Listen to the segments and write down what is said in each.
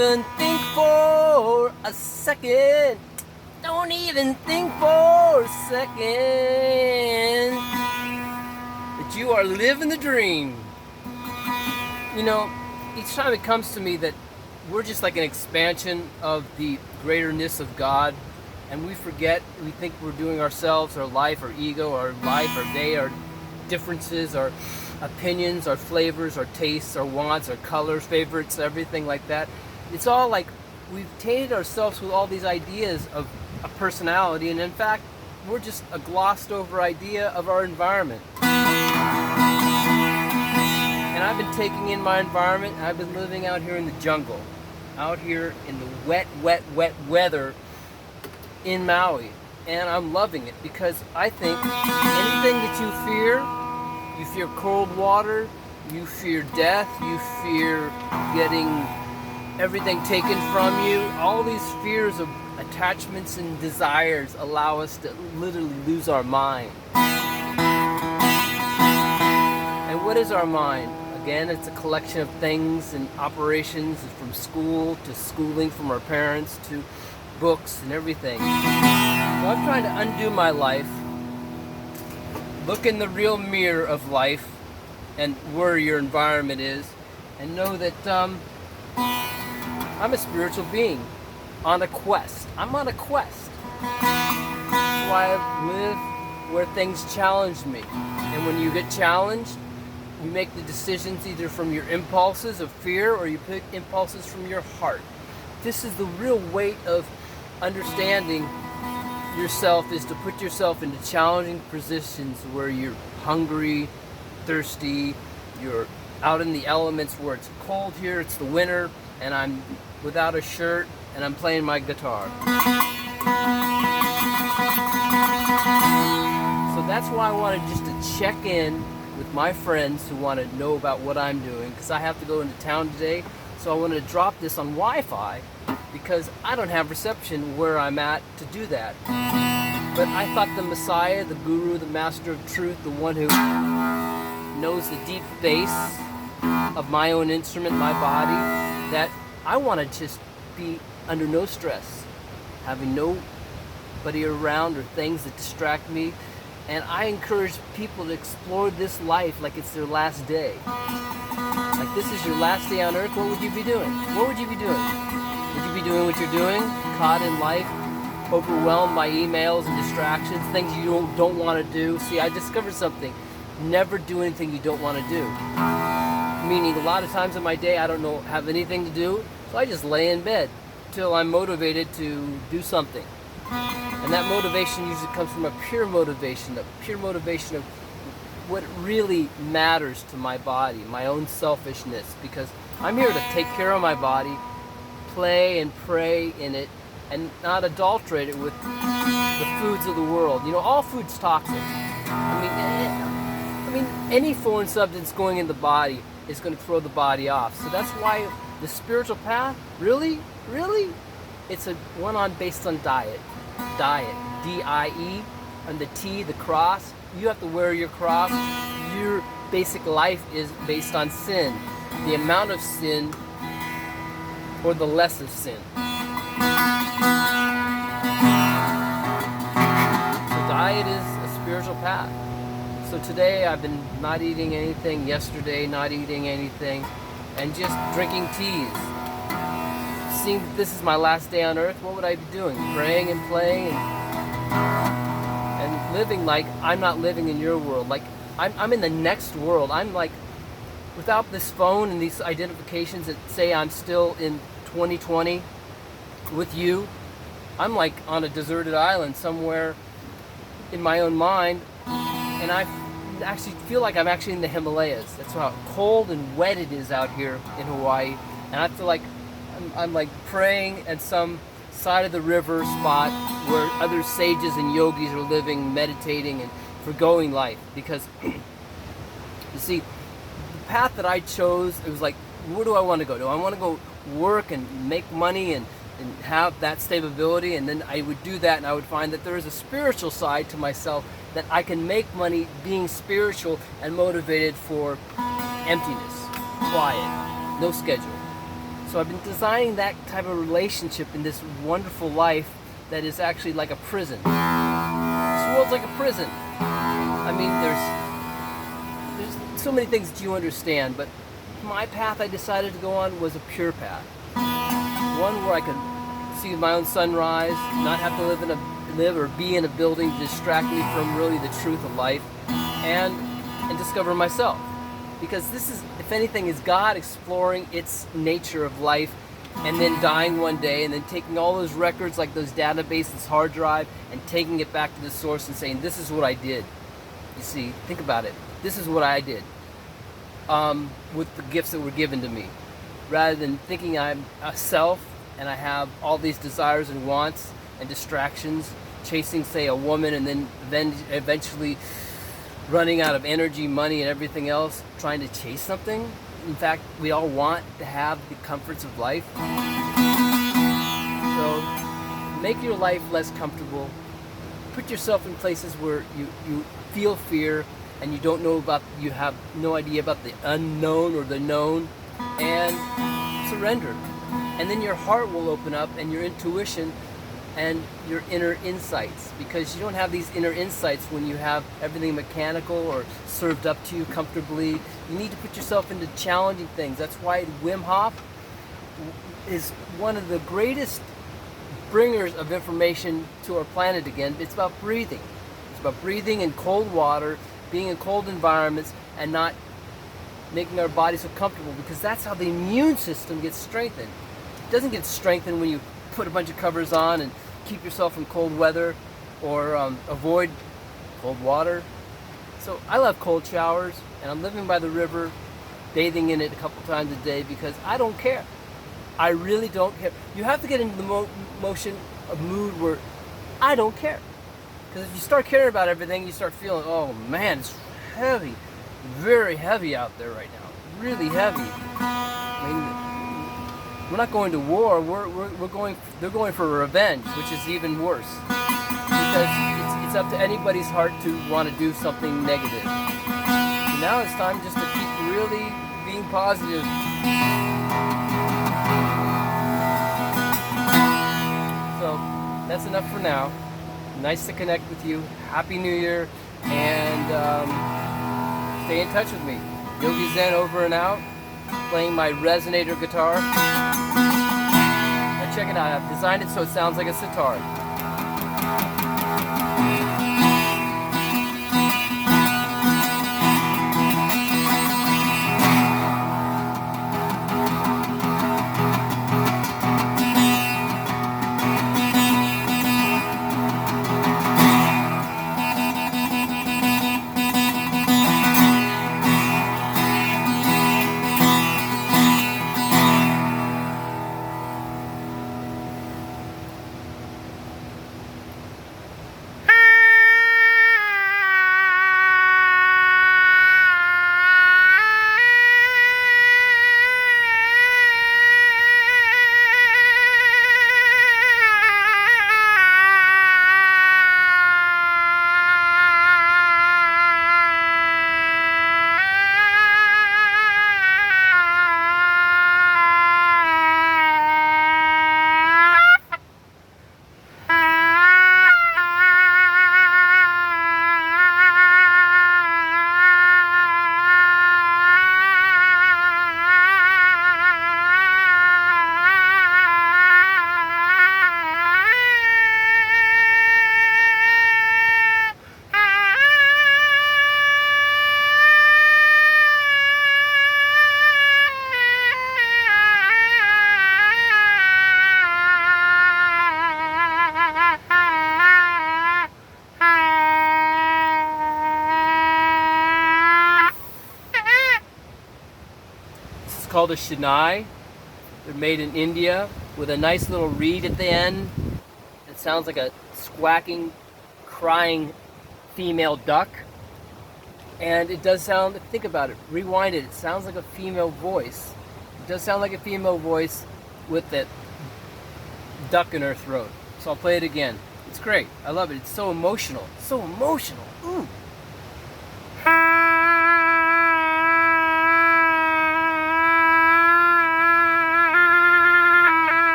even think for a second. Don't even think for a second that you are living the dream. You know, each time it comes to me that we're just like an expansion of the greaterness of God, and we forget, we think we're doing ourselves, our life, our ego, our life, our day, our differences, our opinions, our flavors, our tastes, our wants, our colors, favorites, everything like that. It's all like we've tainted ourselves with all these ideas of a personality, and in fact, we're just a glossed over idea of our environment. And I've been taking in my environment, and I've been living out here in the jungle, out here in the wet weather in Maui, and I'm loving it because I think anything that you fear cold water, you fear death, you fear getting everything taken from you. All these fears of attachments and desires allow us to literally lose our mind. And what is our mind? Again, it's a collection of things and operations from school to schooling from our parents to books and everything. So I'm trying to undo my life, look in the real mirror of life and where your environment is, and know that I'm a spiritual being on a quest. I'm on a quest. That's why I live where things challenge me. And when you get challenged, you make the decisions either from your impulses of fear or you pick impulses from your heart. This is the real weight of understanding yourself, is to put yourself into challenging positions where you're hungry, thirsty, you're out in the elements where it's cold here, it's the winter, and I'm without a shirt and I'm playing my guitar. So that's why I wanted just to check in with my friends who want to know about what I'm doing, because I have to go into town today. So I wanted to drop this on Wi-Fi because I don't have reception where I'm at to do that. But I thought the Messiah, the Guru, the Master of Truth, the one who knows the deep bass of my own instrument, my body, that I want to just be under no stress, having nobody around or things that distract me. And I encourage people to explore this life like it's their last day. Like this is your last day on earth, what would you be doing? What would you be doing? Would you be doing what you're doing? Caught in life, overwhelmed by emails and distractions, things you don't want to do. See, I discovered something. Never do anything you don't want to do. Meaning a lot of times in my day I don't have anything to do, so I just lay in bed till I'm motivated to do something. And that motivation usually comes from a pure motivation of what really matters to my body, my own selfishness, because I'm here to take care of my body, play and pray in it, and not adulterate it with the foods of the world. You know, all food's toxic. I mean, any foreign substance going in the body is going to throw the body off. So that's why the spiritual path, really, it's a one based on diet. Diet, D-I-E, and the T, the cross. You have to wear your cross. Your basic life is based on sin. The amount of sin or the less of sin. So diet is a spiritual path. So today I've been not eating anything, yesterday not eating anything, and just drinking teas. Seeing that this is my last day on earth, what would I be doing? Praying and playing and living like I'm not living in your world. Like I'm in the next world. I'm like, without this phone and these identifications that say I'm still in 2020 with you, I'm like on a deserted island somewhere in my own mind, and I actually feel like I'm actually in the Himalayas. That's how cold and wet it is out here in Hawaii, and I feel like I'm like praying at some side of the river spot where other sages and yogis are living, meditating, and forgoing life. Because, you see, the path that I chose, it was like, where do I want to go? Do I want to go work and make money and have that stability? And then I would do that, and I would find that there is a spiritual side to myself, that I can make money being spiritual and motivated for emptiness, quiet, no schedule. So I've been designing that type of relationship in this wonderful life that is actually like a prison. This world's like a prison. I mean, there's so many things that you understand, but my path I decided to go on was a pure path. One where I could see my own sunrise, not have to live or be in a building to distract me from really the truth of life, and discover myself. Because this is, if anything, is God exploring its nature of life and then dying one day and then taking all those records like those databases, hard drive, and taking it back to the source and saying, this is what I did. You see, think about it. This is what I did with the gifts that were given to me. Rather than thinking I'm a self and I have all these desires and wants and distractions, chasing, say, a woman and then eventually running out of energy, money, and everything else, trying to chase something. In fact, we all want to have the comforts of life. So make your life less comfortable. Put yourself in places where you feel fear and you don't know about, you have no idea about the unknown or the known, and surrender. And then your heart will open up and your intuition and your inner insights, because you don't have these inner insights when you have everything mechanical or served up to you comfortably. You need to put yourself into challenging things. That's why Wim Hof is one of the greatest bringers of information to our planet again. It's about breathing. It's about breathing in cold water, being in cold environments, and not making our bodies so comfortable, because that's how the immune system gets strengthened. It doesn't get strengthened when you put a bunch of covers on and keep yourself in cold weather or avoid cold water. So I love cold showers, and I'm living by the river, bathing in it a couple times a day because I don't care. I really don't care. You have to get into the mood where I don't care. Because if you start caring about everything, you start feeling, oh man, it's heavy, very heavy out there right now, really heavy. I mean, we're not going to war. They're going for revenge, which is even worse, because it's up to anybody's heart to want to do something negative. So now it's time just to keep really being positive. So that's enough for now. Nice to connect with you. Happy New Year, and stay in touch with me. Yogi Zen over and out, playing my resonator guitar. Now check it out. I've designed it so it sounds like a sitar. Called a Shehnai. They're made in India with a nice little reed at the end. It sounds like a squawking, crying female duck. And it does sound, think about it, rewind it, it sounds like a female voice. It does sound like a female voice with that duck in her throat. So I'll play it again. It's great. I love it. It's so emotional. So emotional. Ooh.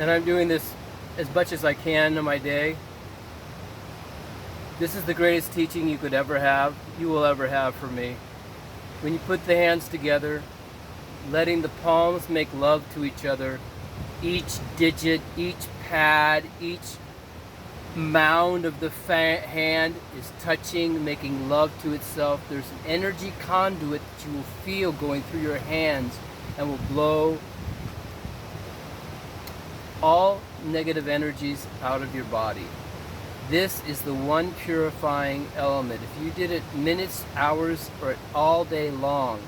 and I'm doing this as much as I can in my day. This is the greatest teaching you could ever have, you will ever have from me. When you put the hands together, letting the palms make love to each other, each digit, each pad, each mound of the hand is touching, making love to itself. There's an energy conduit that you will feel going through your hands and will blow all negative energies out of your body. This is the one purifying element. If you did it minutes, hours, or all day long,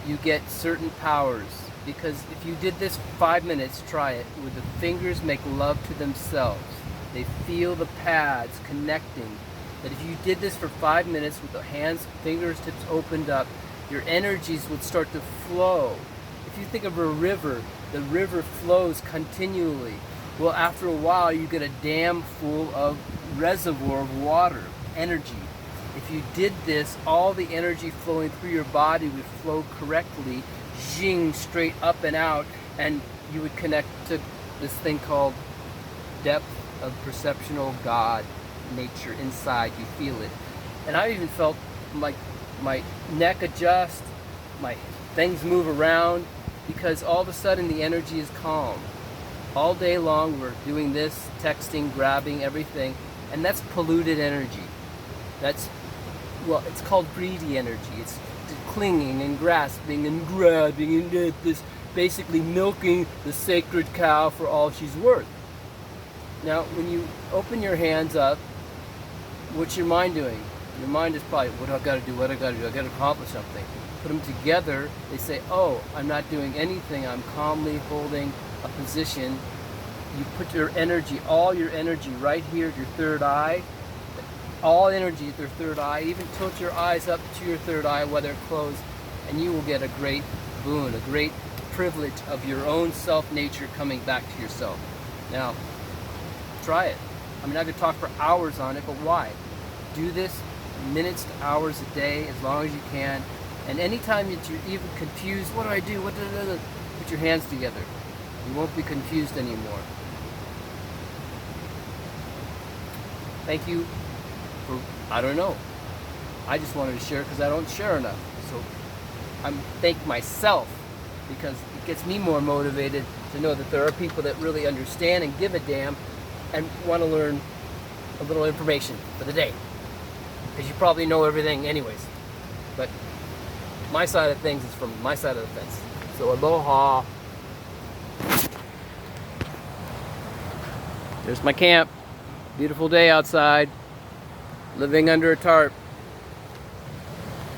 you get certain powers. Because if you did this 5 minutes, try it, where the fingers make love to themselves. They feel the pads connecting. That if you did this for 5 minutes with the hands, fingertips opened up, your energies would start to flow. If you think of a river, the river flows continually. Well, after a while, you get a dam full of reservoir of water, energy. If you did this, all the energy flowing through your body would flow correctly, zing, straight up and out, and you would connect to this thing called depth of perceptional God, nature inside. You feel it. And I even felt like my neck adjust, my things move around, because all of a sudden the energy is calm. All day long we're doing this, texting, grabbing, everything, and that's polluted energy. That's, well, it's called greedy energy. It's clinging and grasping and grabbing and this, basically milking the sacred cow for all she's worth. Now, when you open your hands up, what's your mind doing? Your mind is probably, what do I gotta do, what I gotta do, I gotta accomplish something. Put them together, they say, oh, I'm not doing anything, I'm calmly holding a position. You put your energy, all your energy right here at your third eye, all energy at your third eye, even tilt your eyes up to your third eye while they're closed, and you will get a great boon, a great privilege of your own self-nature coming back to yourself. Now, try it. I mean, I could talk for hours on it, but why? Do this minutes to hours a day, as long as you can, and anytime that you're even confused, what do I do, put your hands together. You won't be confused anymore. Thank you for, I don't know. I just wanted to share because I don't share enough. So I'm thank myself, because it gets me more motivated to know that there are people that really understand and give a damn and want to learn a little information for the day. Because you probably know everything anyways. But my side of things is from my side of the fence. So aloha. There's my camp. Beautiful day outside. Living under a tarp.